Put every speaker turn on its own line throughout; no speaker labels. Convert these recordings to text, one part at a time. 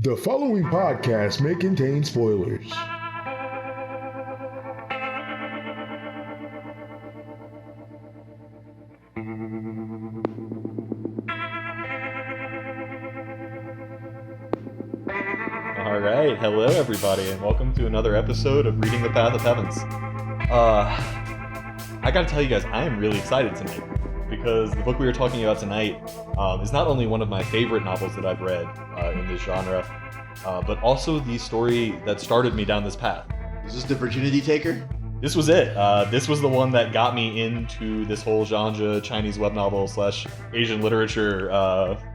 The following podcast may contain spoilers.
All right, hello everybody, and welcome to another episode of Reading the Path of Heavens. I gotta tell you guys, I am really excited tonight because the book we were talking about tonight is not only one of my favorite novels that I've read in this genre, but also the story that started me down this path.
Is this the Virginity Taker?
This was it. This was the one that got me into this whole genre, Chinese web novel / Asian literature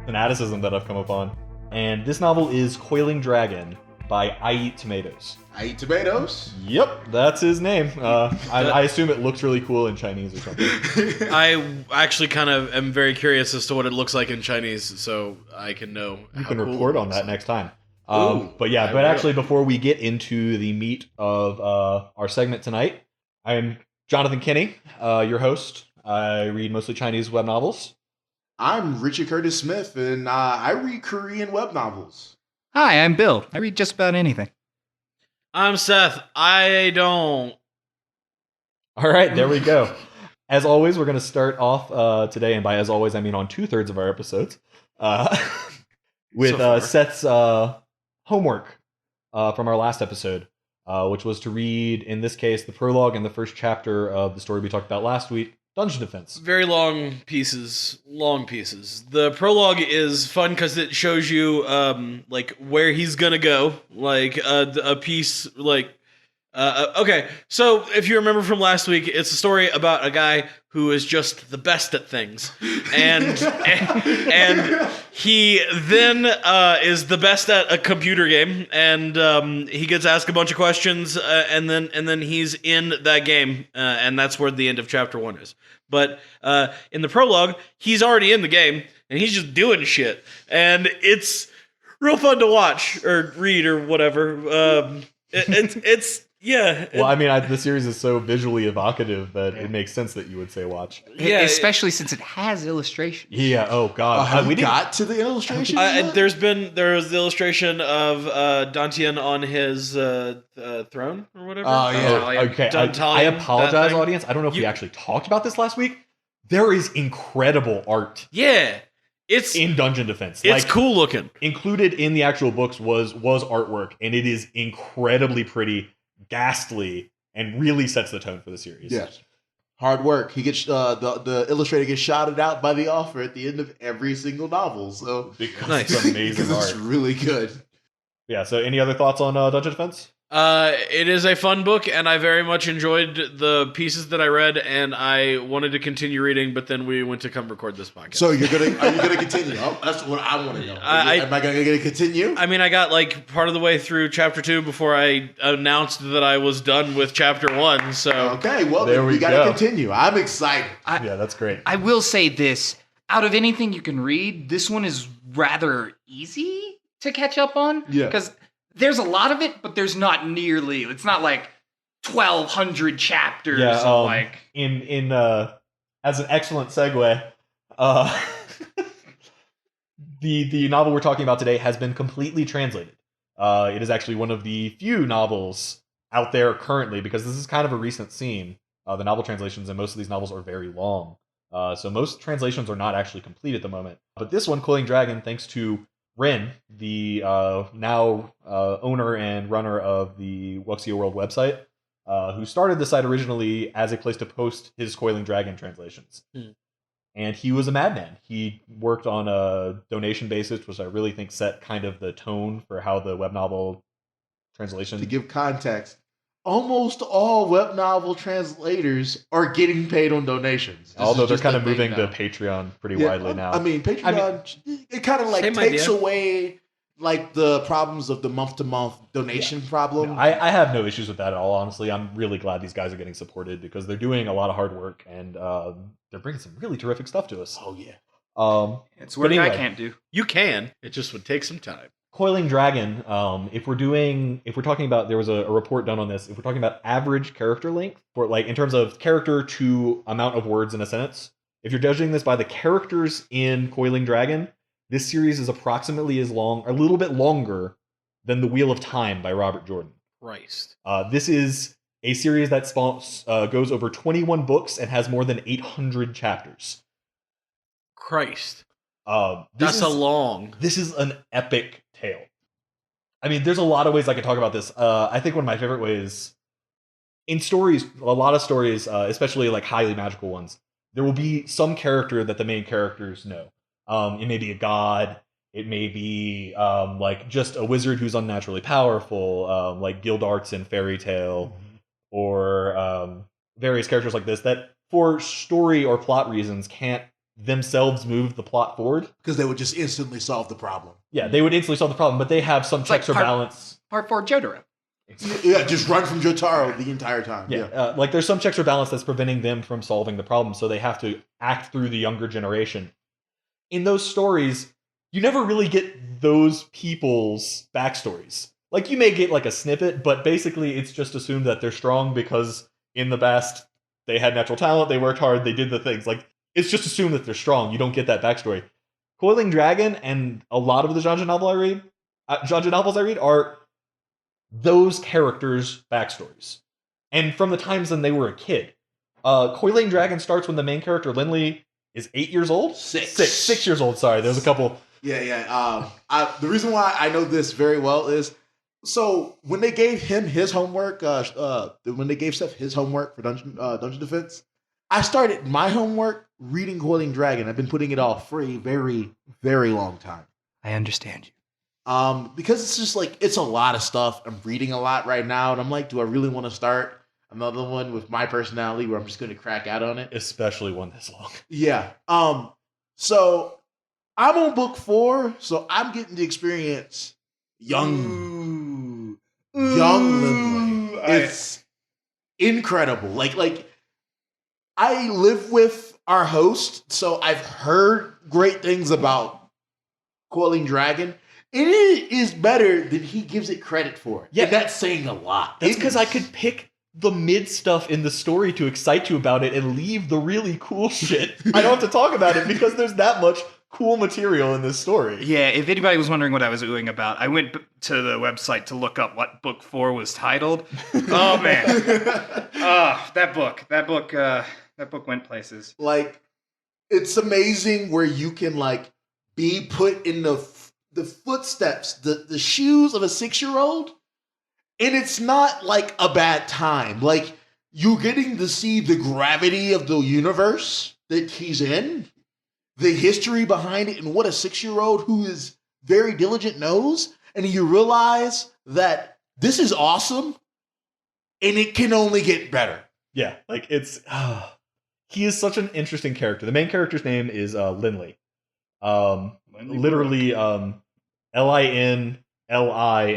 fanaticism that I've come upon. And this novel is Coiling Dragon by I Eat Tomatoes.
I Eat Tomatoes?
Yep, that's his name. I assume it looks really cool in Chinese or something.
I actually kind of am very curious as to what it looks like in Chinese, so I can know.
You can report on that next time.
Ooh,
but actually, before we get into the meat of our segment tonight, I'm Jonathan Kinney, your host. I read mostly Chinese web novels.
I'm Richard Curtis Smith, and I read Korean web novels.
Hi, I'm Bill. I read just about anything.
I'm Seth. I don't.
All right, there we go. As always, we're going to start off today, and by as always, I mean on 2/3 of our episodes, with Seth's homework from our last episode, which was to read, in this case, the prologue and the first chapter of the story we talked about last week, Dungeon Defense.
Very long pieces. The prologue is fun because it shows you like where he's gonna go, like a piece like. Okay, so if you remember from last week, it's a story about a guy who is just the best at things, and he then is the best at a computer game, and he gets asked a bunch of questions, and then he's in that game, and that's where the end of chapter 1 is. But in the prologue, he's already in the game, and he's just doing shit, and it's real fun to watch or read or whatever. It's. Yeah.
Well, I mean, the series is so visually evocative that it makes sense that you would say watch.
Yeah, especially since it has illustrations.
Yeah. Oh God.
Have we got to the illustration?
There was the illustration of Dantian on his throne or whatever.
Oh yeah.
Okay. I apologize, audience. I don't know if we actually talked about this last week. There is incredible art.
Yeah. It's
in Dungeon Defense.
It's cool looking.
Included in the actual books was artwork, and it is incredibly pretty, ghastly, and really sets the tone for the series.
Yes. Hard work. He gets the illustrator gets shouted out by the author at the end of every single novel. So
because it's amazing art.
It's really good.
Yeah. So, any other thoughts on Dungeon Defense?
It is a fun book, and I very much enjoyed the pieces that I read, and I wanted to continue reading, but then we went to come record this podcast.
So are you gonna continue? Oh, that's what I want to know. Am I gonna continue?
I mean, I got like part of the way through chapter 2 before I announced that I was done with chapter 1. So
okay, well
there
we gotta continue. I'm excited.
Yeah, that's great.
I will say this: out of anything you can read, this one is rather easy to catch up on.
Yeah,
because there's a lot of it, but there's not nearly. It's not like 1,200 chapters.
Yeah,
of like
in as an excellent segue, the novel we're talking about today has been completely translated. It is actually one of the few novels out there currently, because this is kind of a recent scene. The novel translations and most of these novels are very long, so most translations are not actually complete at the moment. But this one, Coiling Dragon, thanks to Ren, the now owner and runner of the Wuxia World website, who started the site originally as a place to post his Coiling Dragon translations. And he was a madman. He worked on a donation basis, which I really think set kind of the tone for how the web novel translation...
To give context, almost all web novel translators are getting paid on donations.
Although they're kind of moving to Patreon pretty widely now.
I mean, Patreon, it kind of like takes away like the problems of the month-to-month donation problem.
I have no issues with that at all, honestly. I'm really glad these guys are getting supported because they're doing a lot of hard work, and they're bringing some really terrific stuff to us.
Oh, yeah.
It's work I can't do.
You can. It just would take some time.
Coiling Dragon, if we're talking about, there was a report done on this, if we're talking about average character length, for like in terms of character to amount of words in a sentence, if you're judging this by the characters in Coiling Dragon, This series is approximately as long, a little bit longer than The Wheel of Time by Robert Jordan.
Christ.
This is a series that goes over 21 books and has more than 800 chapters.
Christ. That's a long.
This is an epic tale. I mean, there's a lot of ways I could talk about this. I think one of my favorite ways in stories, a lot of stories, especially like highly magical ones, there will be some character that the main characters know. It may be a god. It may be like just a wizard who's unnaturally powerful, like Gildarts in Fairy Tale, or various characters like this that, for story or plot reasons, can't themselves move the plot forward
because they would just instantly solve the problem.
Yeah, they would instantly solve the problem, but they have some checks or balance.
Part 4 Jotaro.
Yeah, just run from Jotaro the entire time.
Yeah, like there's some checks or balance that's preventing them from solving the problem, so they have to act through the younger generation. In those stories, you never really get those people's backstories. Like, you may get like a snippet, but basically it's just assumed that they're strong because in the past they had natural talent, they worked hard, they did the things. Like, it's just assumed that they're strong. You don't get that backstory. Coiling Dragon and a lot of the genre novels I read are those characters' backstories. And from the times when they were a kid. Coiling Dragon starts when the main character, Lindley, is 8 years old? 6 years old, sorry. There was a couple.
Yeah. The reason why I know this very well is, so when they gave him his homework, when they gave Seth his homework for Dungeon Defense, I started my homework reading Coiling Dragon. I've been putting it off for a very, very long time.
I understand you.
Because it's just like, it's a lot of stuff. I'm reading a lot right now, and I'm like, do I really want to start another one with my personality where I'm just going to crack out on it?
Especially one this long.
Yeah. So I'm on book 4, so I'm getting to experience young Lindley. It's incredible. Like I live with our host, so I've heard great things about Coiling Dragon. It is better than he gives it credit for.
Yeah,
and that's saying a lot.
That's because I could pick the mid stuff in the story to excite you about it and leave the really cool shit. I don't have to talk about it because there's that much cool material in this story.
Yeah, if anybody was wondering what I was oohing about, I went to the website to look up what book 4 was titled. Oh man, that book went places.
Like, it's amazing where you can like be put in the footsteps, the shoes of a 6-year-old, and it's not like a bad time. Like, you're getting to see the gravity of the universe that he's in, the history behind it, and what a 6-year-old who is very diligent knows. And you realize that this is awesome, and it can only get better.
Yeah, like it's he is such an interesting character. The main character's name is Lindley. Literally Linli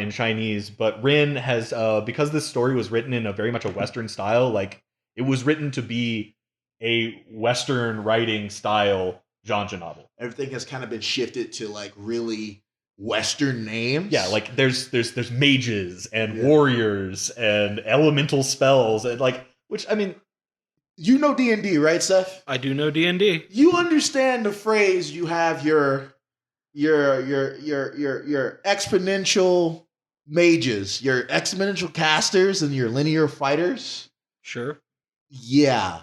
in Chinese, but Rin has because this story was written in a very much a Western style, like it was written to be a Western writing style genre novel.
Everything has kind of been shifted to like really Western names.
Yeah, like there's mages and warriors and elemental spells and like, which, I mean,
you know D&D, right, Seth?
I do know D&D.
You understand the phrase, you have your exponential mages, your exponential casters, and your linear fighters?
Sure.
Yeah.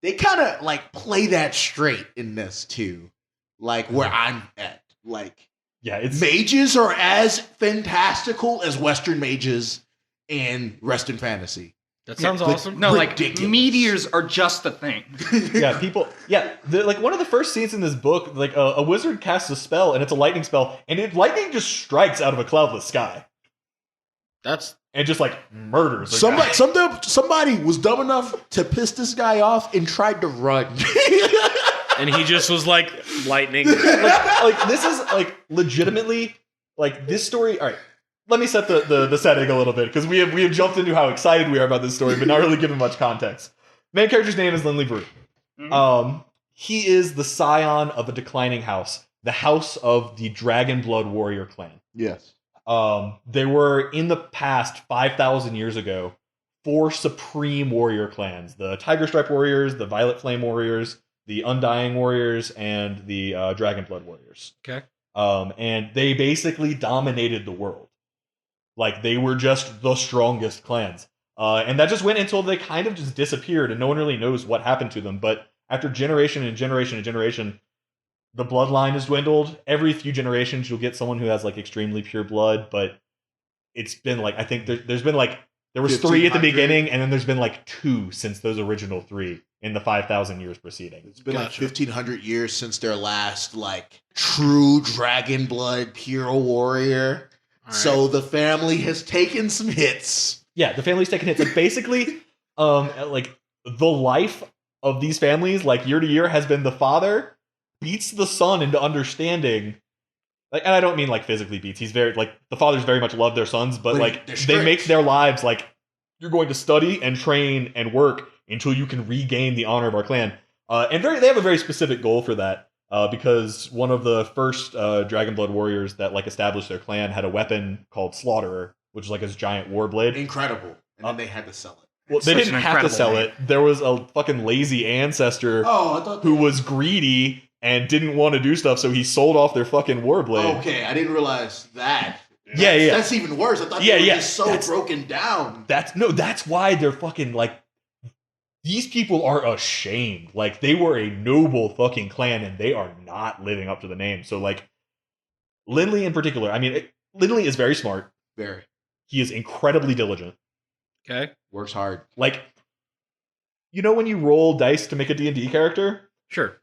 They kind of like play that straight in this too. Like where I'm at. Like,
yeah, it's
mages are as fantastical as Western mages in Western fantasy.
That sounds awesome.
No,
ridiculous.
Like meteors are just a thing.
Yeah, people. Yeah, like one of the first scenes in this book, like a wizard casts a spell and it's a lightning spell, and lightning just strikes out of a cloudless sky. And just like murders.
Somebody was dumb enough to piss this guy off and tried to run.
And he just was like, lightning.
like this is like legitimately like this story. All right, let me set the setting a little bit because we have jumped into how excited we are about this story, but not really given much context. Main character's name is Lindley Brew. Mm-hmm. He is the scion of a declining house, the house of the Dragon Blood Warrior clan.
Yes.
There were, in the past, 5,000 years ago, 4 supreme warrior clans. The Tiger Stripe Warriors, the Violet Flame Warriors, the Undying Warriors, and the Dragon Blood Warriors.
Okay.
And they basically dominated the world. Like, they were just the strongest clans. And that just went until they kind of just disappeared, and no one really knows what happened to them. But after generation and generation and generation, the bloodline has dwindled. Every few generations, you'll get someone who has, like, extremely pure blood, but it's been, like, I think there's been, like, there was 3 at the beginning, and then there's been, like, 2 since those original 3 in the 5,000 years preceding.
It's been like 1,500 years since their last, like, true dragon blood pure warrior. Right. So the family has taken some hits.
Yeah, the family's taken hits. Like, basically, like, the life of these families, like, year to year, has been the father beats the son into understanding. Like, and I don't mean, like, physically beats. He's very, like, the fathers very much love their sons, but like, they make their lives, like, you're going to study and train and work until you can regain the honor of our clan. And they have a very specific goal for that, because one of the first Dragon Blood warriors that, like, established their clan had a weapon called Slaughterer, which is like his giant war blade.
Incredible. And then they had to sell it.
Well, they didn't have to sell it. There was a fucking lazy ancestor who was greedy and didn't want to do stuff, so he sold off their fucking war blade.
Okay, I didn't realize that.
Yeah.
That's even worse. I thought they were just so broken down.
That's why they're fucking, like, these people are ashamed. Like, they were a noble fucking clan, and they are not living up to the name. So, like, Lindley in particular, I mean, Lindley is very smart.
Very.
He is incredibly diligent.
Okay.
Works hard.
Like, you know when you roll dice to make a D&D character?
Sure.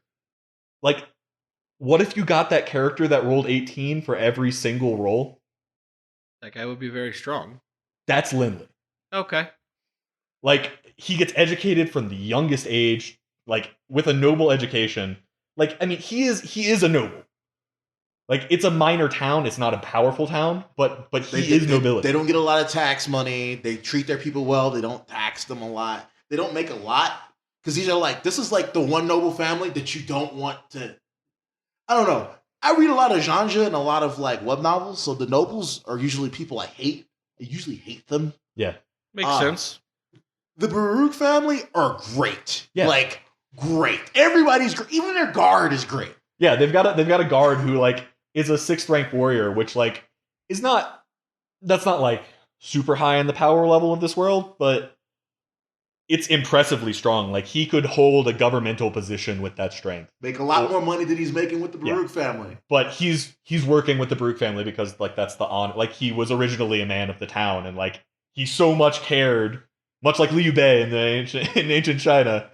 Like, what if you got that character that rolled 18 for every single roll?
That guy would be very strong.
That's Lindley.
Okay.
Like, he gets educated from the youngest age, like, with a noble education. Like, I mean, he is a noble. Like, it's a minor town. It's not a powerful town, but he is nobility.
They don't get a lot of tax money. They treat their people well. They don't tax them a lot. They don't make a lot. Because these are like, this is like the one noble family that you don't want to, I don't know. I read a lot of genre and a lot of, like, web novels. So the nobles are usually people I hate. I usually hate them.
Yeah.
Makes sense.
The Baruch family are great.
Yeah.
Like, great. Everybody's great. Even their guard is great.
Yeah, they've got a guard who, like, is a 6th rank warrior, which, like, that's not like super high in the power level of this world, but it's impressively strong. Like, he could hold a governmental position with that strength.
Make a lot more money than he's making with the Baruch family.
But he's working with the Baruch family because, like, that's the honor. Like, he was originally a man of the town, and, like, he so much cared, much like Liu Bei in ancient China.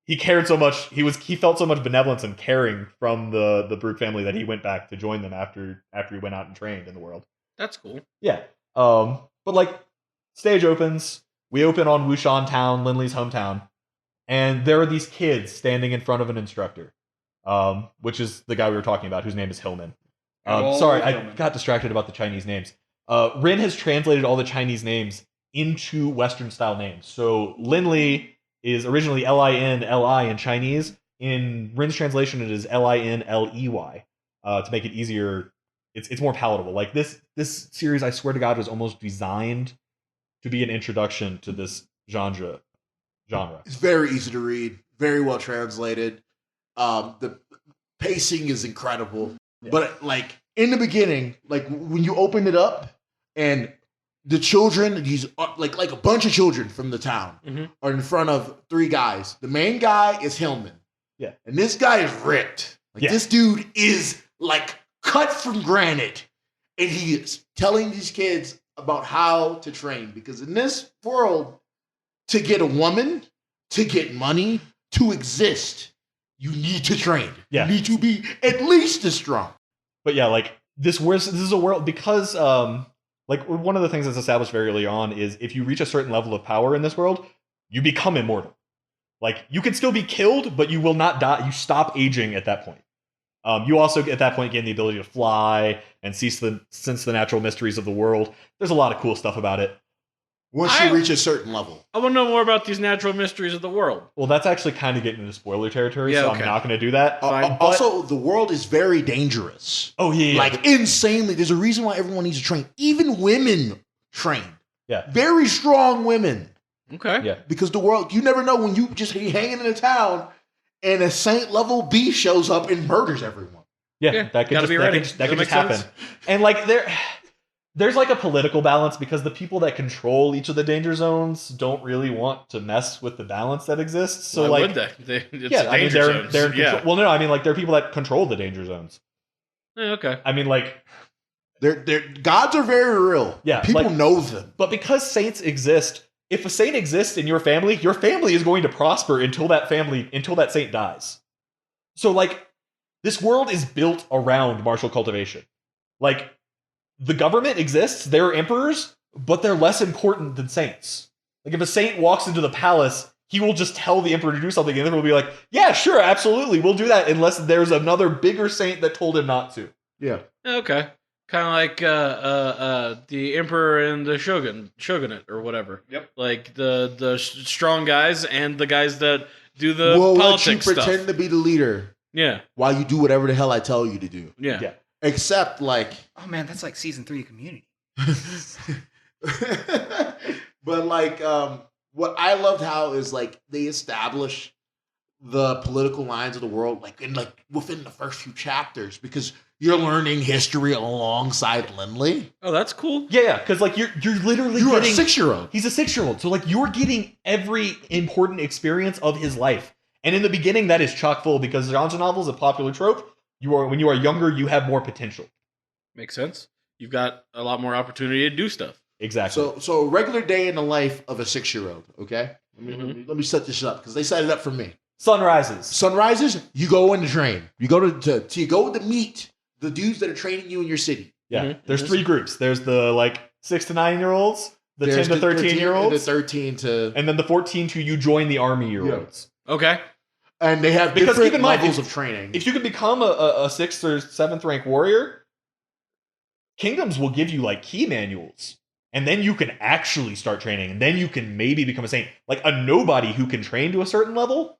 He cared so much. He felt so much benevolence and caring from the Baruch family that he went back to join them after he went out and trained in the world.
That's cool.
Yeah. But, like, stage opens. We open on Wushan Town, Lindley's hometown, and there are these kids standing in front of an instructor, which is the guy we were talking about, whose name is Hillman. Sorry, I got distracted about the Chinese names. Rin has translated all the Chinese names into Western-style names. So Lindley is originally Linli in Chinese. In Rin's translation, it is Linley, to make it easier. It's more palatable. Like, this series, I swear to God, was almost designed to be an introduction to this genre.
It's very easy to read, very well translated. The pacing is incredible. Yeah. But, like, in the beginning, like, when you open it up and the children, these like a bunch of children from the town are in front of 3 guys. The main guy is Hillman.
Yeah.
And this guy is ripped. Like, this dude is, like, cut from granite. And he is telling these kids about how to train. Because in this world, to get a woman, to get money, to exist, you need to train.
Yeah.
You need to be at least as strong.
But yeah, like, this is a world, because like, one of the things that's established very early on is if you reach a certain level of power in this world, you become immortal. Like, you can still be killed, but you will not die. You stop aging at that point. You also, at that point, gain the ability to fly and sense the natural mysteries of the world. There's a lot of cool stuff about it.
Once you reach a certain level.
I want to know more about these natural mysteries of the world.
Well, that's actually kind of getting into spoiler territory, so I'm not going to do that.
Also, the world is very dangerous.
Oh, yeah.
Like, insanely. There's a reason why everyone needs to train. Even women train.
Yeah.
Very strong women.
Okay.
Yeah.
Because the world, you never know when you just hanging in a town and a saint level beast shows up and murders everyone.
Yeah, that could
gotta
just,
be
that
ready.
could, that
That
could
makes
just happen.
sense.
And like there's like a political balance because the people that control each of the danger zones don't really want to mess with the balance that exists. So
Why
like,
would they? It's
yeah, I mean
danger zones.
they're in control.
Yeah.
Well, no, I mean like there are people that control the danger zones.
Okay.
I mean like,
They're gods are very real.
Yeah,
people
like-
know them.
but because saints exist, if a saint exists in your family is going to prosper until that saint dies. So like, this world is built around martial cultivation. Like, the government exists, they're emperors, but they're less important than saints. Like, if a saint walks into the palace, he will just tell the emperor to do something, and the emperor will be like, yeah, sure, absolutely, we'll do that, unless there's another bigger saint that told him not to.
Yeah.
Okay. Kind of like the emperor and the shogunate or whatever.
Yep.
Like the strong guys and the guys that do the
We'll let you
politics
pretend
stuff.
to be the leader
Yeah.
while you do whatever the hell I tell you to do.
Yeah.
Yeah.
Except like
Oh man, that's like season 3 of Community.
but like what I loved how is like they establish the political lines of the world like within the first few chapters because you're learning history alongside Lindley.
Oh, that's cool.
Yeah, because like you're literally
You're a
getting
6-year-old.
He's a 6-year-old, so like you're getting every important experience of his life. And in the beginning, that is chock full because genre novel is a popular trope. When you are younger, you have more potential.
Makes sense. You've got a lot more opportunity to do stuff.
Exactly.
So a regular day in the life of a 6-year-old. Okay,
Mhm.
let me set this up because they set it up for me.
Sun rises.
Sunrises, you go in to train. You go you go to meet the dudes that are training you in your city.
Yeah,
Mhm.
there's 3 groups. There's the like 6 to 9-year-olds, the
There's
10 to 13-year-olds,
the 13 to
and then the 14 to you join the army year-olds.
Okay.
and they have
Because
different
keep in mind,
levels of training.
If you can become a 6th or 7th rank warrior, kingdoms will give you like key manuals. And then you can actually start training, and then you can maybe become a saint. Like a nobody who can train to a certain level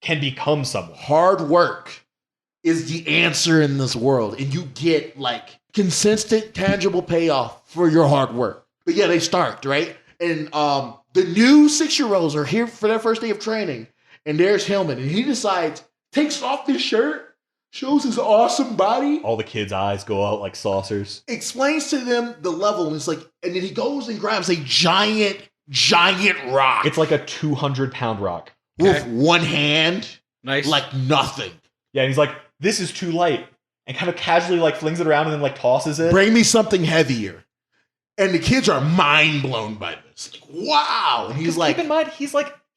can become someone.
Hard work is the answer in this world, and you get like consistent, tangible payoff for your hard work. But yeah, they start right, and the new 6-year-olds are here for their first day of training, and there's Hillman, and he decides takes off his shirt, shows his awesome body,
All the kids' eyes go out like saucers.
explains to them the level, and it's like, and then he goes and grabs a giant rock.
It's like a 200-pound rock.
with one hand,
Nice.
like nothing.
Yeah, and he's like, this is too light. And kind of casually like flings it around and then like tosses it.
Bring me something heavier. And the kids are mind blown by this. Like, wow. And he's
Because
like,
keep in mind,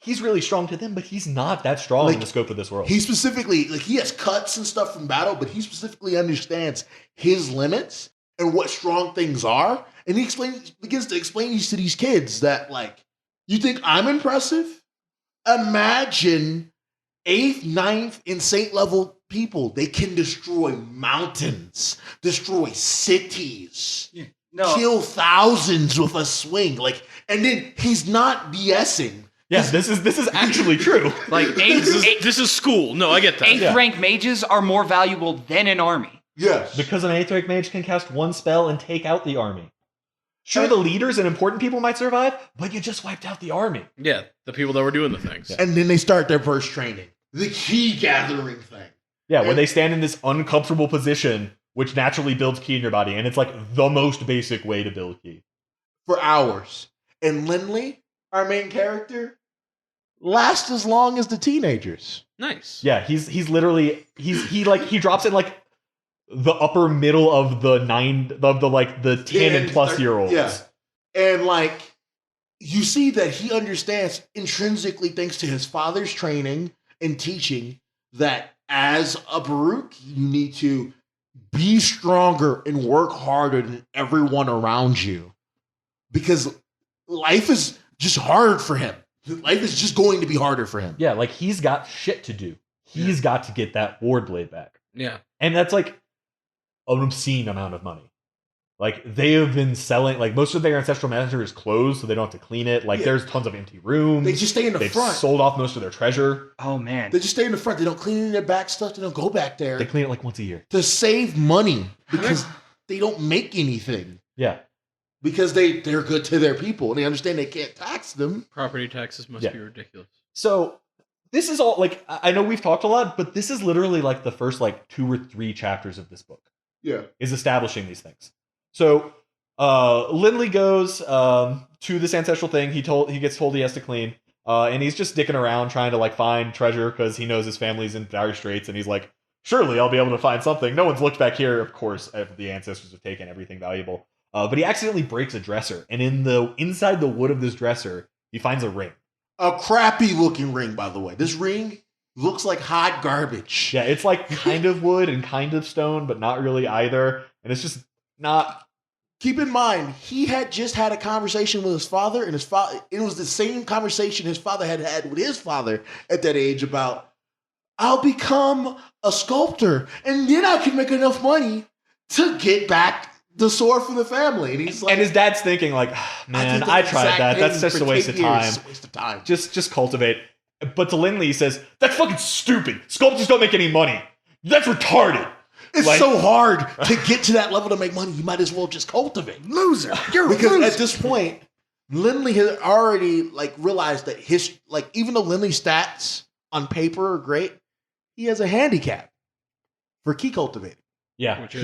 he's really strong to them, but he's not that strong
Like,
in the scope of this world.
he specifically, like, he has cuts and stuff from battle, but he specifically understands his limits and what strong things are. And he begins to explain these to these kids that, like, you think I'm impressive? Imagine 8th, 9th, and Saint level people. They can destroy mountains, destroy cities,
No,
kill thousands with a swing. Like, and then he's not BSing.
yeah, this is actually true.
like
This is school. No, I get that.
8th
Yeah.
rank mages are more valuable than an army.
Yes.
Because an 8th rank mage can cast one spell and take out the army. Sure, the leaders and important people might survive, but you just wiped out the army.
Yeah, the people that were doing the things.
Yeah.
And then they start their first training. The key gathering thing.
Yeah, where they stand in this uncomfortable position, which naturally builds ki in your body, and it's like the most basic way to build ki.
For hours. And Lindley, our main character, lasts as long as the teenagers.
Nice.
Yeah, he's literally he drops in like the upper middle of the 10 and plus year olds.
Yeah. And like you see that he understands intrinsically, thanks to his father's training and teaching, that as a Baruch, you need to be stronger and work harder than everyone around you. Because life is just hard for him. Life is just going to be harder for him.
Yeah, like he's got shit to do. He's got to get that ward blade back.
Yeah.
And that's like an obscene amount of money. Like they have been selling, like most of their ancestral matter is closed, so they don't have to clean it. Like
Yeah.
there's tons of empty rooms.
They just stay in the
They've
front.
sold off most of their treasure.
Oh man.
They just stay in the front. They don't clean any of their back stuff. They don't go back there
They clean it like once a year.
to save money because they don't make anything.
Yeah.
Because they're good to their people and they understand they can't tax them.
Property taxes must
Yeah.
be ridiculous.
So this is all like I know we've talked a lot, but this is literally like the first like 2 or 3 chapters of this book.
Yeah.
Is establishing these things. So Lindley goes to this ancestral thing. He gets told he has to clean, and he's just dicking around trying to like find treasure because he knows his family's in dire straits, and he's like, surely I'll be able to find something. No one's looked back here, of course. The ancestors have taken everything valuable, but he accidentally breaks a dresser, and inside the wood of this dresser, he finds a ring.
A crappy looking ring, by the way. This ring looks like hot garbage.
Yeah, it's like kind of wood and kind of stone, but not really either, and it's just not.
Keep in mind, he had just had a conversation with his father, and it was the same conversation his father had had with his father at that age about, I'll become a sculptor, and then I can make enough money to get back the sword for the family. And he's like,
and his dad's thinking like, man, I tried that. That's just a waste of time.
It's a waste of time.
Just cultivate. But to Lindley, he says, that's fucking stupid. Sculptors don't make any money. That's retarded.
It's
like,
so hard to get to that level to make money. You might as well just cultivate.
Loser. You're
Because
a loser.
at this point, Lindley had already like realized that his like even though Lindley's stats on paper are great, he has a handicap for key cultivating.
yeah,
Which is?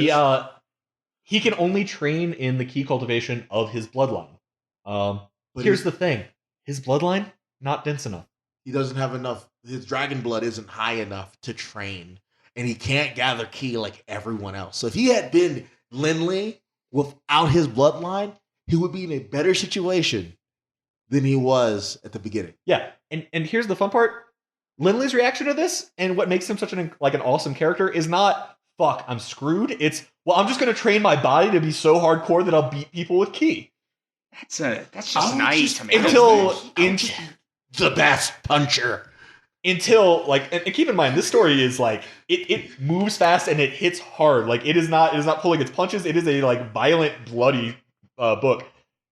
he can only train in the key cultivation of his bloodline.
But
Here's the thing: his bloodline not dense enough.
he doesn't have enough. His dragon blood isn't high enough to train, and he can't gather key like everyone else. So if he had been Lindley without his bloodline, he would be in a better situation than he was at the beginning.
Yeah, and here's the fun part: Lindley's reaction to this, and what makes him such an awesome character, is not "fuck, I'm screwed." It's, well, I'm just gonna train my body to be so hardcore that I'll beat people with key.
That's just nice to me.
The best puncher.
Until and keep in mind, this story is like it moves fast and it hits hard. Like it is not pulling its punches. It is a violent, bloody book.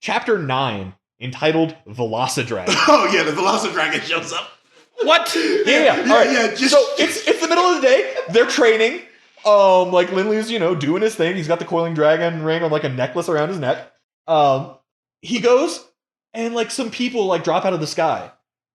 Chapter 9, entitled Velocidragon.
Oh yeah, the Velocidragon shows up.
What?
Yeah. All right.
Yeah, just-
so it's the middle of the day. They're training. Lindley's doing his thing. He's got the Coiling Dragon ring on a necklace around his neck. He goes and some people drop out of the sky,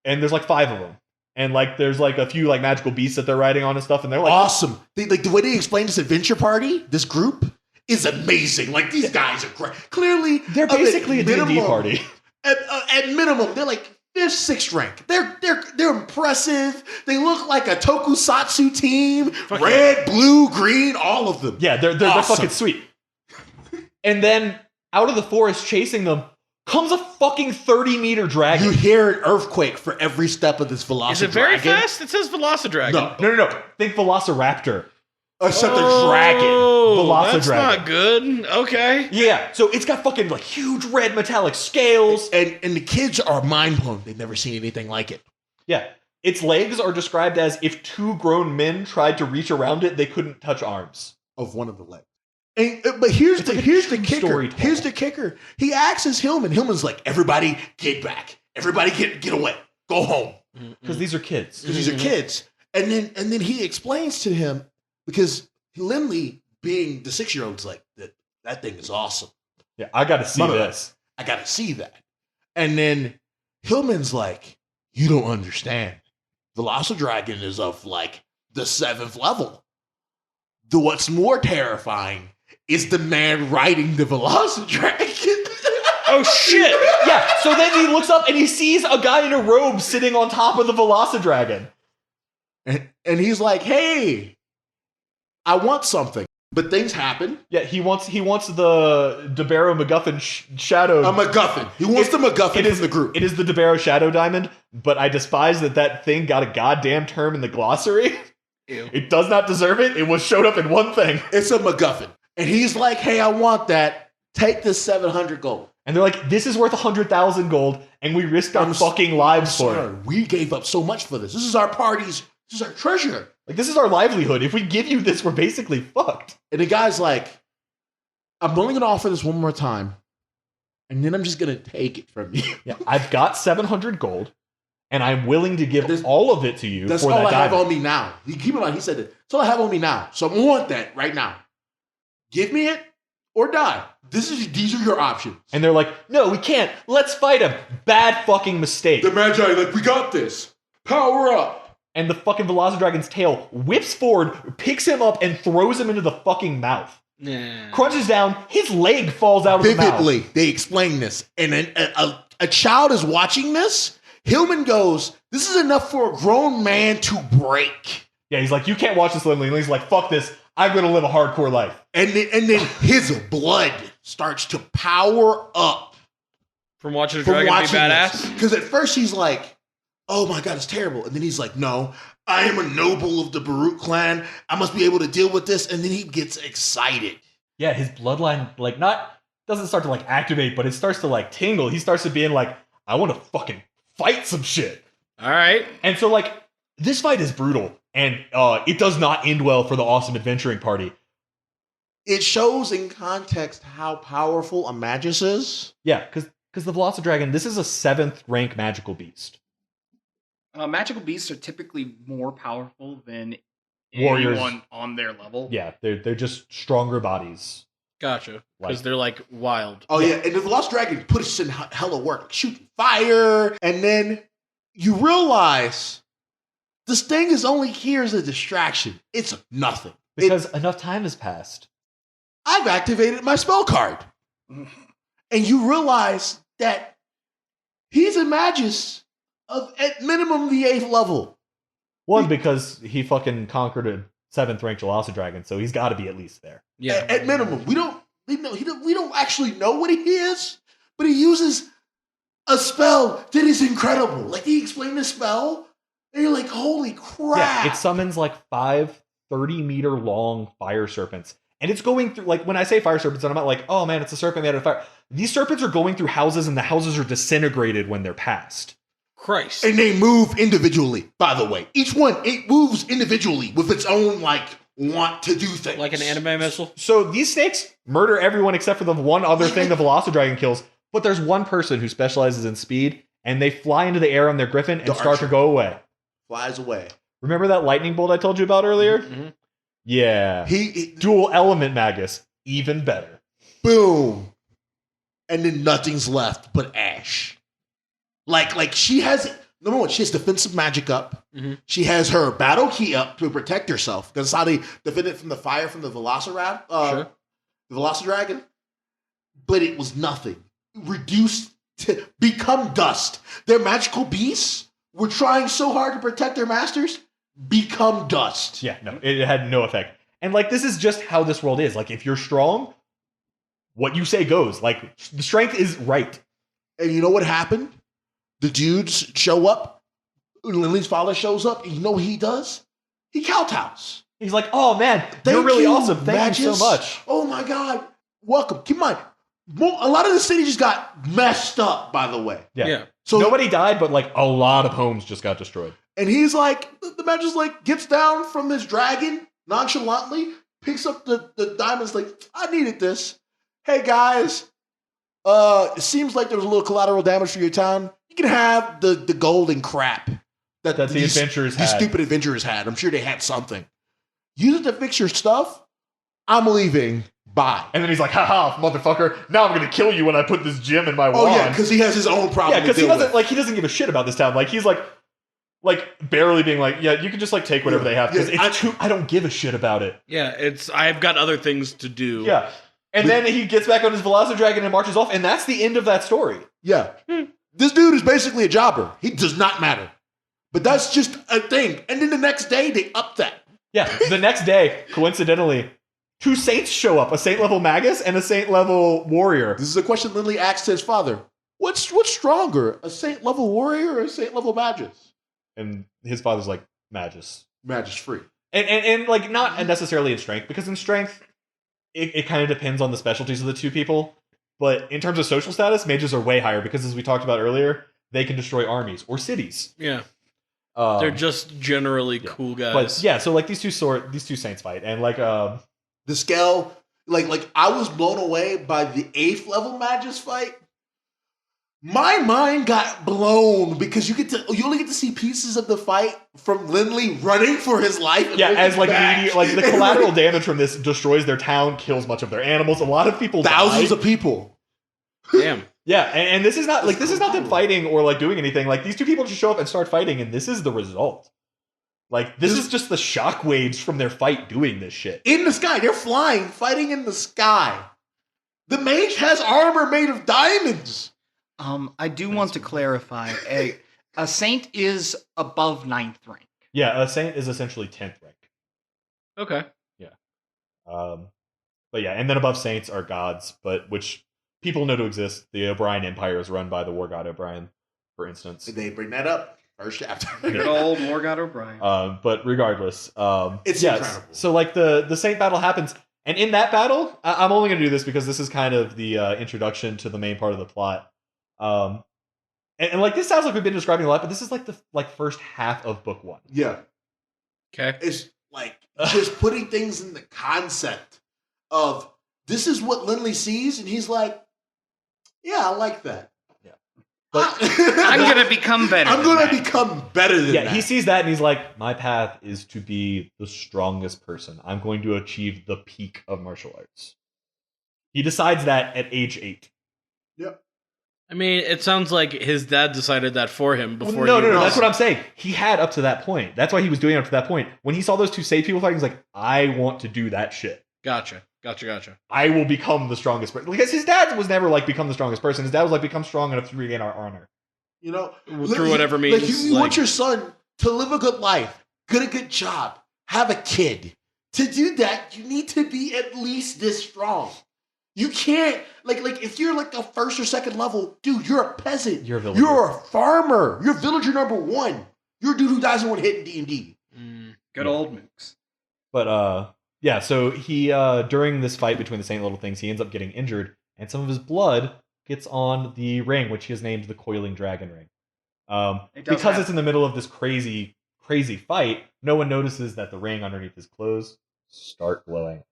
and there's 5 of them. And there's a few magical beasts that they're riding on and stuff, and they're
awesome. The way they explain this adventure party, this group, is amazing. These guys are great. Clearly,
they're basically a D&D party.
At minimum, they're 5th, 6th rank. They're impressive. They look like a tokusatsu team. Red, blue, green, all of them.
Yeah, they're
Awesome.
fucking sweet. And then out of the forest chasing them comes a fucking 30-meter dragon.
You hear an earthquake for every step of this Velocidragon.
Is it very fast? It says Velocidragon.
No.
Think Velociraptor.
Except a dragon.
That's
Velocidragon.
not good. Okay.
Yeah, so it's got fucking huge red metallic scales.
And the kids are mind blown. They've never seen anything like it.
Yeah, its legs are described as if 2 grown men tried to reach around it, they couldn't touch arms.
Of one of the legs. But here's the kicker.
story told.
Here's the kicker. He asks Hillman. Hillman's like, everybody get back. Everybody get away. Go home.
Because these are kids.
Because these are kids. And then he explains to him, because Lindley, being the 6-year-old, is like, that thing is awesome.
Yeah, I gotta see this.
I gotta see that. And then Hillman's like, you don't understand. Velocidragon is of the 7th level. What's more terrifying is the man riding the Velocidragon.
Oh shit!
Yeah, so then he looks up and he sees a guy in a robe sitting on top of the Velocidragon.
And he's like, hey, I want something. But things happen.
Yeah, he wants the DeBarrow MacGuffin shadow.
A MacGuffin. He wants the MacGuffin from the group.
It is the DeBarrow shadow diamond, but I despise that thing got a goddamn term in the glossary.
Ew.
It does not deserve it. It showed up in one thing.
It's a MacGuffin. And he's like, hey, I want that. Take this 700 gold.
And they're like, this is worth 100,000 gold, and we risked our fucking lives for it.
We gave up so much for this. This is our party's, this is our treasure.
This is our livelihood. If we give you this, we're basically fucked.
And the guy's like, I'm only going to offer this one more time, and then I'm just going to take it from you.
Yeah, I've got 700 gold, and I'm willing to give all of it to you
That's
for
all
that
I have
diamond.
on me now. Keep in mind, he said it. That's all I have on me now. So I want that right now. Give me it or die. These are your options.
And they're like, no, we can't. Let's fight him. Bad fucking mistake.
The Magi, we got this. Power up.
and the fucking Velocidragon's tail whips forward, picks him up, and throws him into the fucking mouth.
Yeah.
Crunches down, his leg falls out of the mouth.
Vividly, they explain this. And then a child is watching this. Hillman goes, this is enough for a grown man to break.
Yeah, he's like, you can't watch this, Lindley. And he's like, fuck this. I'm going to live a hardcore life.
And then his blood starts to power up.
From watching a dragon be badass?
Because at first he's like, oh my God, it's terrible. And then he's like, no, I am a noble of the Baruch clan. I must be able to deal with this. And then he gets excited.
Yeah, his bloodline, like, doesn't start to, like, activate, but it starts to, like, tingle. He starts to being like, I want to fucking fight some shit.
All right.
And so, like, this fight is brutal. And it does not end well for the awesome adventuring party.
It shows in context how powerful a Magus is.
Yeah, because the Velocidragon, this is a 7th rank magical beast.
Magical beasts are typically more powerful than
Warriors.
anyone on their level.
Yeah, they're just stronger bodies.
Gotcha. Because they're like wild.
Oh yeah, and the Velocidragon puts in hella work, shooting fire, and then you realize this thing is only here as a distraction. It's nothing.
Because enough time has passed.
I've activated my spell card. And you realize that he's a Magus of, at minimum, the 8th level.
One, because he fucking conquered a 7th ranked Velocidragon, so he's got to be at least there.
Yeah.
At minimum. We don't actually know what he is, but he uses a spell that is incredible. Like, he explained the spell, and you're like, holy crap.
Yeah, it summons like 5 30-meter long fire serpents. And it's going through, like, when I say fire serpents, I'm not like, oh man, it's a serpent made out of fire. These serpents are going through houses, and the houses are disintegrated when they're passed.
Christ.
And they move individually, by the way. Each one, it moves individually with its own, like, want to do things.
Like an anime missile?
So these snakes murder everyone except for the one other thing the Velocidragon kills. But there's one person who specializes in speed, and they fly into the air on their griffin and start to go away.
Flies away.
Remember that lightning bolt I told you about earlier?
Mm-hmm.
Yeah. Dual element Magus. Even better.
Boom. And then nothing's left but ash. Like she has, number one, she has defensive magic up.
Mm-hmm.
She has her battle key up to protect herself. Because that's how they defended from the fire from the the Velocidragon. But it was nothing. Reduced to become dust. Their magical beasts were trying so hard to protect their masters, become dust.
Yeah, no, it had no effect. And like, this is just how this world is. Like, if you're strong, what you say goes. Like, the strength is right.
And you know what happened? The dudes show up. Lily's father shows up. And you know what he does? He kowtows.
He's like, oh man,
Thank
you're really
you,
awesome. Thank you
Magus.
so much.
Oh my God. Welcome. Keep in mind, a lot of the city just got messed up, by the way.
Yeah.
So
nobody died, but like a lot of homes just got destroyed.
And he's like, the Magus like gets down from his dragon nonchalantly, picks up the diamonds, like, I needed this. Hey guys, it seems like there was a little collateral damage for your town. You can have the golden crap that
the adventurers
these
had.
stupid adventurers had. I'm sure they had something. Use it to fix your stuff. I'm leaving. Bye.
And then he's like, haha, motherfucker, now I'm gonna kill you when I put this gem in my wand.
Oh yeah, because he has his own problem.
Yeah, because he
to deal
doesn't
with.
he doesn't give a shit about this town. Like, he's like barely being like, yeah, you can just like take whatever they have. Because I don't give a shit about it.
Yeah, I've got other things to do.
Yeah. And then he gets back on his Velocidragon and marches off, and that's the end of that story.
Yeah. This dude is basically a jobber. He does not matter. But that's just a thing. And then the next day, they up that.
Yeah, the next day, coincidentally, 2 saints show up, a saint-level Magus and a saint-level warrior.
This is a question Lindley asked his father. What's stronger, a saint-level warrior or a saint-level Magus?
And his father's like, Magus.
Magus free.
And like, not necessarily in strength, because in strength, it kind of depends on the specialties of the two people. But in terms of social status, mages are way higher, because as we talked about earlier, they can destroy armies or cities.
Yeah. They're just generally cool guys.
But yeah, so like these two saints fight, and like
the scale, like I was blown away by the 8th level Magus fight. My mind got blown because you only get to see pieces of the fight from Lindley running for his life. And
as like
back.
the collateral damage from this destroys their town, kills much of their animals. A lot of people,
thousands
died.
of people.
Damn.
Yeah, and this is not like them fighting or like doing anything. Like, these two people just show up and start fighting, and this is the result. Like, this is just the shockwaves from their fight doing this shit.
In the sky. They're flying, fighting in the sky. The mage has armor made of diamonds.
I do want to clarify. A saint is above 9th rank.
Yeah, a saint is essentially 10th rank.
Okay.
But yeah, and then above saints are gods, but which people know to exist. The O'Brien Empire is run by the war god O'Brien, for instance.
They bring that up first chapter.
Good old War God O'Brien.
But regardless,
it's
yes.
incredible.
So like the saint battle happens, and in that battle, I'm only going to do this because this is kind of the introduction to the main part of the plot. And like this sounds like we've been describing a lot, but this is like the first half of book 1.
Yeah.
Okay.
It's like just putting things in the concept of this is what Lindley sees, and he's like, yeah, I like that.
Yeah. But
I'm going to become better.
I'm going to become better than that.
yeah, he sees that and he's like, my path is to be the strongest person. I'm going to achieve the peak of martial arts. He decides that at age 8.
Yep.
I mean, it sounds like his dad decided that for him before.
No, that's what I'm saying. He had up to that point. That's why he was doing it up to that point. When he saw those two safe people fighting, he's like, I want to do that shit.
Gotcha.
I will become the strongest person. Because his dad was never like, become the strongest person. His dad was like, become strong enough to regain our honor.
You know,
Through whatever means.
Like you want your son to live a good life, get a good job, have a kid. To do that, you need to be at least this strong. You can't like if you're like a first or second level, dude, you're a peasant.
You're a villager.
You're a farmer. You're villager number 1. You're a dude who doesn't want to hit in D&D.
Good old Mooks.
But yeah, so he during this fight between the Saint and Little Things, he ends up getting injured, and some of his blood gets on the ring, which he has named the Coiling Dragon ring. Because it's in the middle of this crazy fight, no one notices that the ring underneath his clothes start glowing.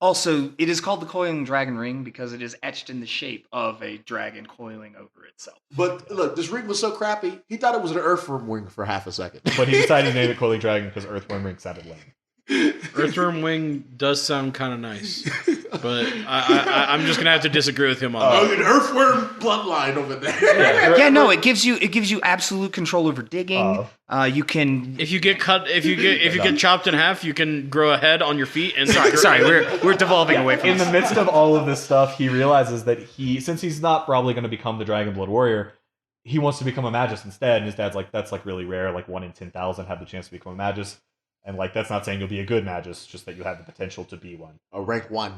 Also, it is called the Coiling Dragon Ring because it is etched in the shape of a dragon coiling over itself.
But look, this ring was so crappy, he thought it was an Earthworm Ring for half a second.
But he decided to name it Coiling Dragon because Earthworm Ring sounded lame.
Earthworm Wing does sound kind of nice, but I'm just gonna have to disagree with him on that.
An Earthworm bloodline over there.
Yeah, no, it gives you absolute control over digging. You can
If you get chopped in half, you can grow a head on your feet. And
sorry, we're devolving away from
In
this.
the midst of all of this stuff, he realizes that since he's not probably going to become the Dragon Blood Warrior, he wants to become a Magus instead. And his dad's like, that's like really rare. Like 1 in 10,000 have the chance to become a Magus. And like, that's not saying you'll be a good Magus, just that you have the potential to be one.
A rank 1.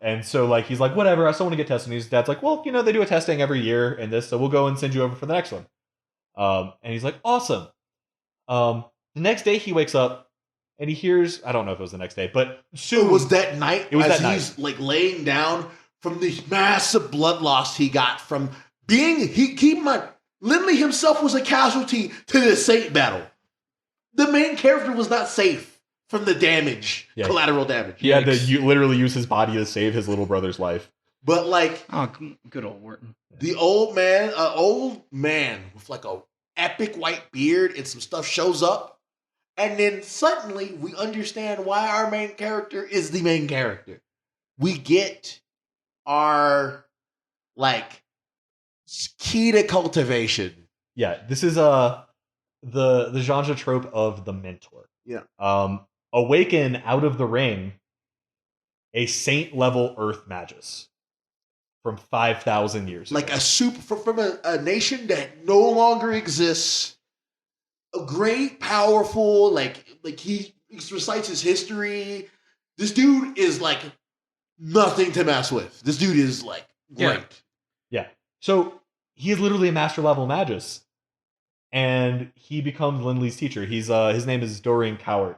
And so like, he's like, whatever, I still want to get tested. And his dad's like, well, they do a testing every year in this, so we'll go and send you over for the next one. And he's like, awesome. The next day he wakes up and he hears, I don't know if it was the next day, but soon.
It was that night.
It was
as
that
he's like laying down from the massive blood loss he got from being, keep in mind, Lindley himself was a casualty to the Saint battle. The main character was not safe from the damage, collateral damage.
He had to literally use his body to save his little brother's life.
But like,
oh, good old Wharton.
The old man with like a epic white beard and some stuff shows up, and then suddenly we understand why our main character is the main character. We get our like key to cultivation.
Yeah, this is the genre trope of the mentor.
Yeah.
Awaken out of the ring a saint level earth magus from 5,000 years
like
ago.
From a nation that no longer exists. A great, powerful, like he recites his history. This dude is like nothing to mess with. This dude is like great.
Yeah. So he is literally a master level magus. And he becomes Lindley's teacher. He's his name is Doreen Cowart.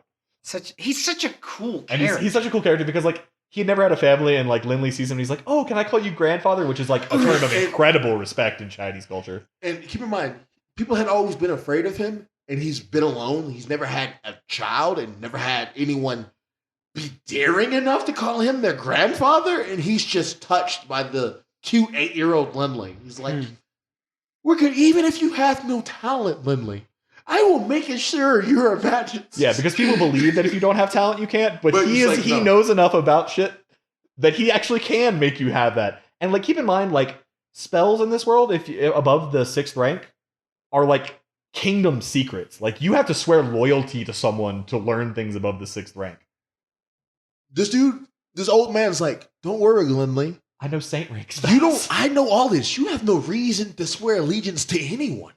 He's such a cool
And
character.
he's such a cool character because like he had never had a family, and like Lindley sees him and he's like, oh, can I call you grandfather? Which is like a term of incredible respect in Chinese culture.
And keep in mind, people had always been afraid of him, and he's been alone. He's never had a child and never had anyone be daring enough to call him their grandfather. And he's just touched by the cute 8-year-old Lindley. He's like, we're good. Even if you have no talent, Lindley, I will make sure you're a magus.
Yeah, because people believe that if you don't have talent, you can't. But he
no.
knows enough about shit that he actually can make you have that. And like, keep in mind, like spells in this world, if you, above the 6th rank, are like kingdom secrets. Like, you have to swear loyalty to someone to learn things above the 6th rank.
This old man's like, don't worry, Glenley.
I know Saint ranks.
I know all this. You have no reason to swear allegiance to anyone.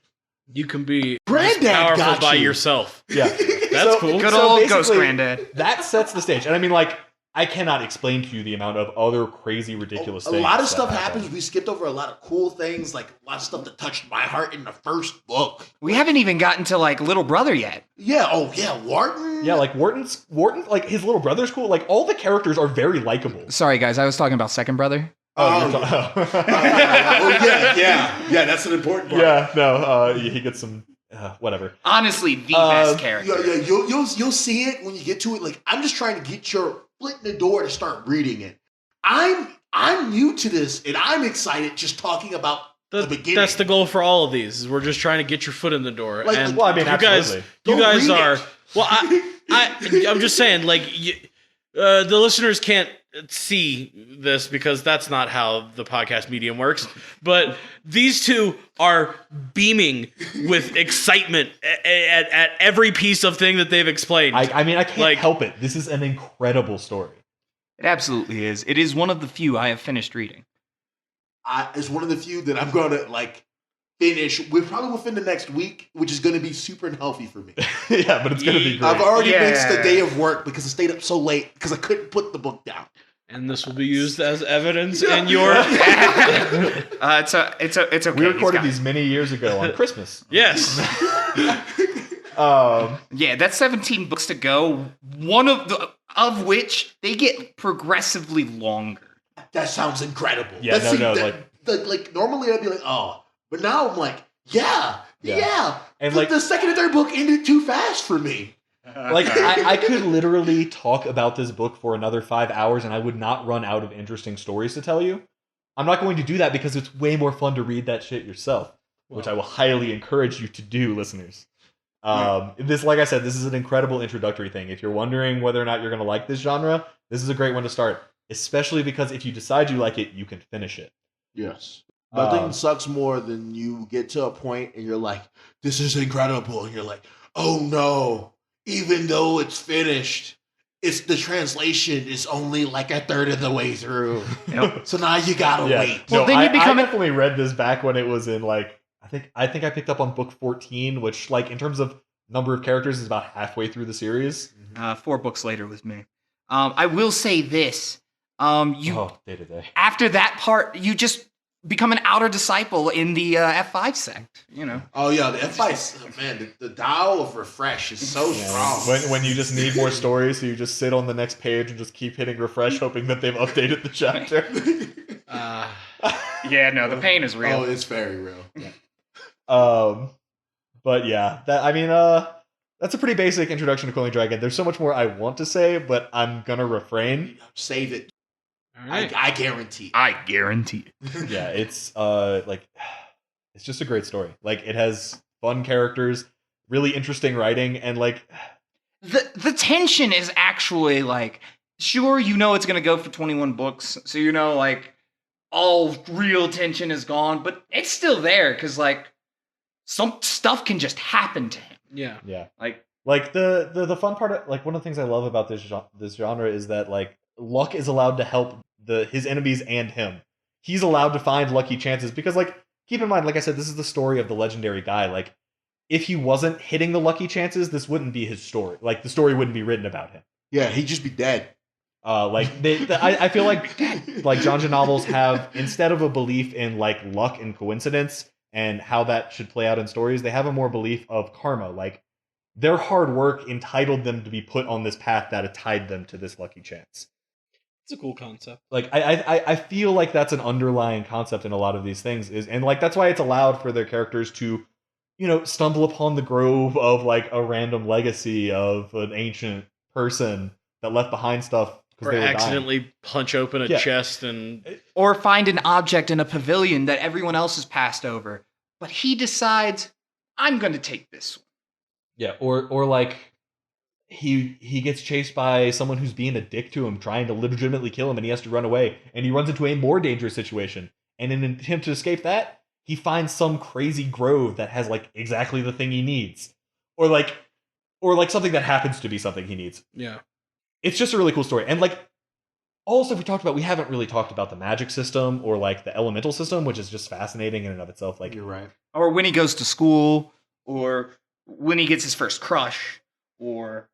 You can be
Granddad
powerful
got
by
you.
yourself.
Yeah.
That's cool.
Good
So
old Ghost
basically,
Granddad.
That sets the stage. And I mean, like, I cannot explain to you the amount of other crazy, ridiculous
A
things.
lot of
that
stuff
happen.
happens. We skipped over a lot of cool things, like a lot of stuff that touched my heart in the first book.
We haven't even gotten to like Little Brother yet.
Yeah, Wharton.
Yeah, like Wharton, like his little brother's cool. Like, all the characters are very likable.
Sorry, guys. I was talking about Second Brother.
Oh,
Yeah, that's an important part.
yeah, no, he gets some, whatever.
Honestly, the best character.
Yeah, you'll see it when you get to it. Like, I'm just trying to get your foot in the door to start reading it. I'm new to this, and I'm excited just talking about the beginning.
That's the goal for all of these. Is we're just trying to get your foot in the door.
Like,
and
well, I mean,
you guys,
absolutely.
you
Don't
guys
read
are.
it.
Well, I'm just saying, like, the listeners can't see this because that's not how the podcast medium works. But these two are beaming with excitement at every piece of thing that they've explained.
I mean, I can't
Like-
help it. This is an incredible story.
It absolutely is. It is one of the few I have finished reading.
It's one of the few that I'm gonna like finish. We're probably within the next week, which is gonna be super unhealthy for me.
Yeah, but it's going to be great.
I've already
Yeah.
missed a day of work because I stayed up so late because I couldn't put the book down.
and this will be used as evidence in your.
It's okay.
We
He's
recorded
got-
these many years ago on Christmas.
Yes.
Yeah, that's 17 books to go. One of which they get progressively longer.
That sounds incredible.
Yeah,
That, like normally I'd be like, oh, but now I'm like, yeah.
And,
the,
like-
the second and third book ended too fast for me.
Like, I could literally talk about this book for another 5 hours and I would not run out of interesting stories to tell you. I'm not going to do that because it's way more fun to read that shit yourself, which I will highly encourage you to do, listeners. This, like I said, this is an incredible introductory thing. If you're wondering whether or not you're going to like this genre, this is a great one to start, especially because if you decide you like it, you can finish it.
Yes. Nothing sucks more than you get to a point and you're like, this is incredible. And you're like, oh no, even though it's finished, it's the translation is only like a third of the way through.
Yep.
So now you gotta wait.
Well,
No,
then you become
I
an-
definitely read this back when it was in like I think I picked up on book 14, which like in terms of number of characters is about halfway through the series.
4 books later with me. I will say this.
Day to day.
After that part, you just become an outer disciple in the F5 sect, you know.
Oh yeah, the F5, man, the dial of refresh is so strong.
When you just need more stories, so you just sit on the next page and just keep hitting refresh, hoping that they've updated the chapter.
Yeah, no, the pain is
Oh,
real.
it's very real.
But yeah, that's a pretty basic introduction to Coiling Dragon. There's so much more I want to say, but I'm gonna refrain.
Save it.
All right.
I guarantee.
I guarantee it.
Yeah, it's it's just a great story. Like, it has fun characters, really interesting writing, and like
The tension is actually like, sure, you know it's gonna go for 21 books, so you know like all real tension is gone, but it's still there because like some stuff can just happen to him.
Yeah.
Like the fun part of, like, one of the things I love about this genre is that like luck is allowed to help his enemies and him. He's allowed to find lucky chances because, like, keep in mind, like I said, this is the story of the legendary guy. Like, if he wasn't hitting the lucky chances, this wouldn't be his story. Like, the story wouldn't be written about him.
Yeah, he'd just be dead.
I feel like genre novels have, instead of a belief in like luck and coincidence and how that should play out in stories, they have a more belief of karma. Like, their hard work entitled them to be put on this path that had tied them to this lucky chance.
It's a cool concept.
Like, I feel like that's an underlying concept in a lot of these things, and like that's why it's allowed for their characters to, you know, stumble upon the grove of like a random legacy of an ancient person that left behind stuff because
Or
they were dying.
accidentally punch open a
Yeah.
chest and
Or find an object in a pavilion that everyone else has passed over, but he decides, I'm going to take this one.
Yeah, or like he gets chased by someone who's being a dick to him, trying to legitimately kill him, and he has to run away, and he runs into a more dangerous situation. And in an attempt to escape that, he finds some crazy grove that has like exactly the thing he needs, or like something that happens to be something he needs.
Yeah.
It's just a really cool story. And like all the stuff we talked about, we haven't really talked about the magic system or like the elemental system, which is just fascinating in and of itself. Like,
You're right.
Or when he goes to school, or when he gets his first crush, or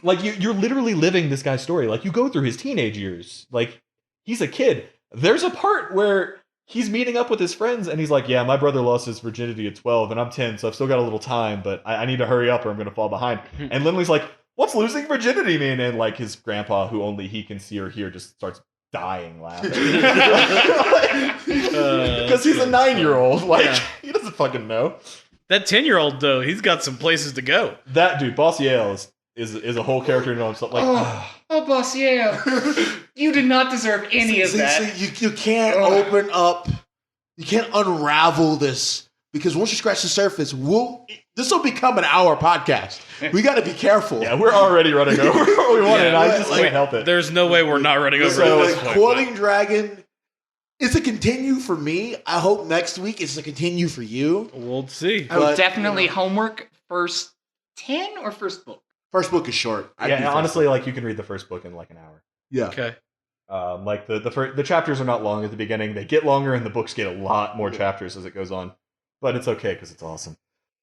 like you're literally living this guy's story. Like you go through his teenage years. Like he's a kid. There's a part where he's meeting up with his friends and he's like, yeah, my brother lost his virginity at 12 and I'm 10, so I've still got a little time, but I need to hurry up or I'm going to fall behind. And Lindley's like, what's losing virginity mean? And like his grandpa, who only he can see or hear, just starts dying laughing. Because he's a 9-year-old. Like, he doesn't fucking know.
That 10-year-old, though, he's got some places to go.
That dude, Boss Yale, is a whole character in himself. Like,
Boss Yale, you did not deserve any of that.
You can't open up, you can't unravel this, because once you scratch the surface, this will become an hour podcast. We got to be careful.
Yeah, we're already running over what we wanted, and I just can't help it.
There's no way we're not running over
So,
at this point.
Coiling Dragon is a continue for me. I hope next week it's a continue for you.
We'll see.
But,
Definitely homework first 10 or first book?
First book is short.
Yeah, honestly, like you can read the first book in like an hour.
Yeah.
Okay.
Like the chapters are not long at the beginning. They get longer, and the books get a lot more chapters as it goes on. But it's okay because it's awesome.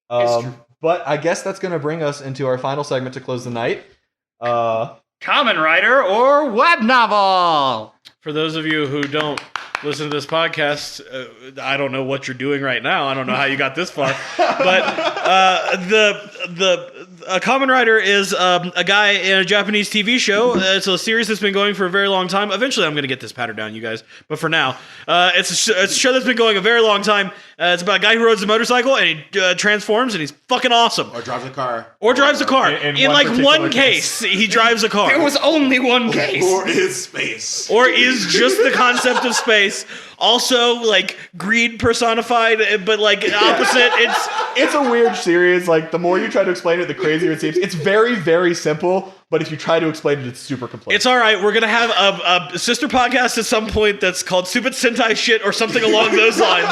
It's true.
But I guess that's going to bring us into our final segment to close the night.
Kamen Rider or web novel?
For those of you who don't listen to this podcast, I don't know what you're doing right now. I don't know how you got this far. But a Kamen Rider is a guy in a Japanese TV show. It's a series that's been going for a very long time. Eventually, I'm going to get this pattern down, you guys. But for now, it's a show that's been going a very long time. It's about a guy who rides a motorcycle and he transforms and he's fucking awesome.
Or drives a car.
In
like one
particular
case, he drives a car.
There was only one case.
Or is space.
Or is just the concept of space. Also, like, greed personified, but, like, opposite.
It's a weird series. Like, the more you try to explain it, the crazier it seems. It's very, very simple, but if you try to explain it, it's super complex.
It's all right. We're going to have a sister podcast at some point that's called Stupid Sentai Shit or something along those lines,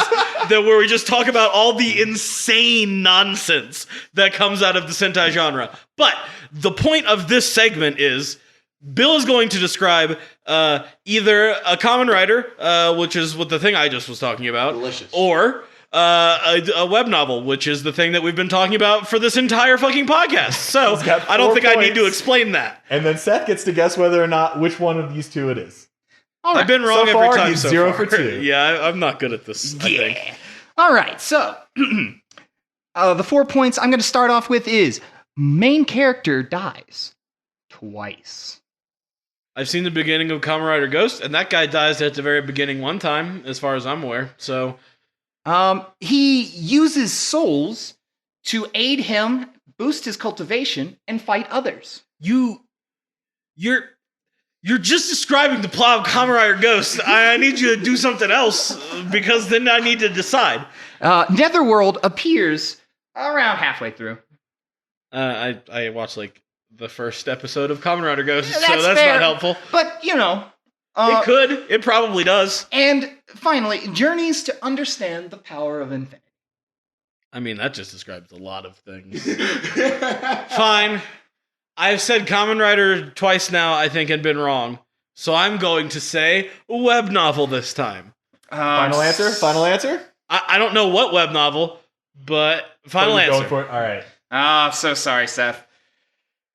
where we just talk about all the insane nonsense that comes out of the Sentai genre. But the point of this segment is Bill is going to describe either a Kamen Rider, which is what the thing I just was talking about,
Delicious.
or a web novel, which is the thing that we've been talking about for this entire fucking podcast. So
got
I don't
4
think I need to
points.
explain that.
And then Seth gets to guess whether or not which one of these two it is.
All right.
I've been wrong
So
every
far,
time.
he's
so
0
far.
for 2.
Yeah, I'm not good at this. I think.
Yeah. All right. So the 4 points I'm going to start off with is main character dies twice.
I've seen the beginning of Kamen Rider Ghost, and that guy dies at the very beginning one time, as far as I'm aware. So
He uses souls to aid him, boost his cultivation, and fight others.
you're just describing the plot of Kamen Rider Ghost. I need you to do something else, because then I need to decide.
Netherworld appears around halfway through.
I watched like the first episode of Kamen Rider Ghost,
Yeah,
so that's
fair,
not helpful.
But, you know.
It could. It probably does.
And finally, journeys to understand the power of infinity.
I mean, that just describes a lot of things. Fine. I've said Kamen Rider twice now, I think, and been wrong. So I'm going to say web novel this time.
Final answer? Final answer?
I don't know what web novel, but final
Going
answer.
for it? All right.
I'm so sorry, Seth.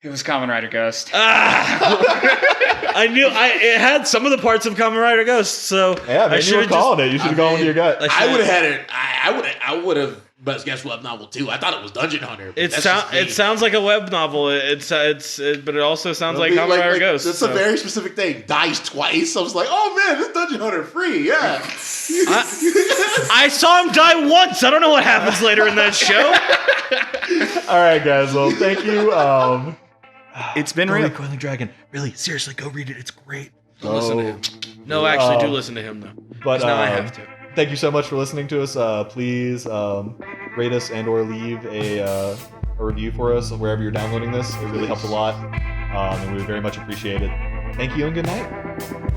It was Kamen Rider Ghost.
I knew it had some of the parts of Kamen Rider Ghost, so
Yeah, man, you were calling it. You should have gone with your gut.
I would have had it. I would have guessed web novel too. I thought it was Dungeon Hunter. but that's just me.
It sounds like a web novel. But it also sounds like
I mean,
Kamen Rider Ghost.
That's
so.
a very specific thing. Dies twice. I was like, oh man, this Dungeon Hunter free. Yeah.
I saw him die once. I don't know what happens later in that show.
All right, guys. Well, thank you.
It's been
Go
real.
read Coiling Dragon. Really, seriously, go read it. It's great.
Don't listen to him. No, actually, do listen to him though.
But
'Cause now I have to.
Thank you so much for listening to us. Please rate us and/or leave a review for us wherever you're downloading this. It really helps a lot, and we would very much appreciate it. Thank you and good night.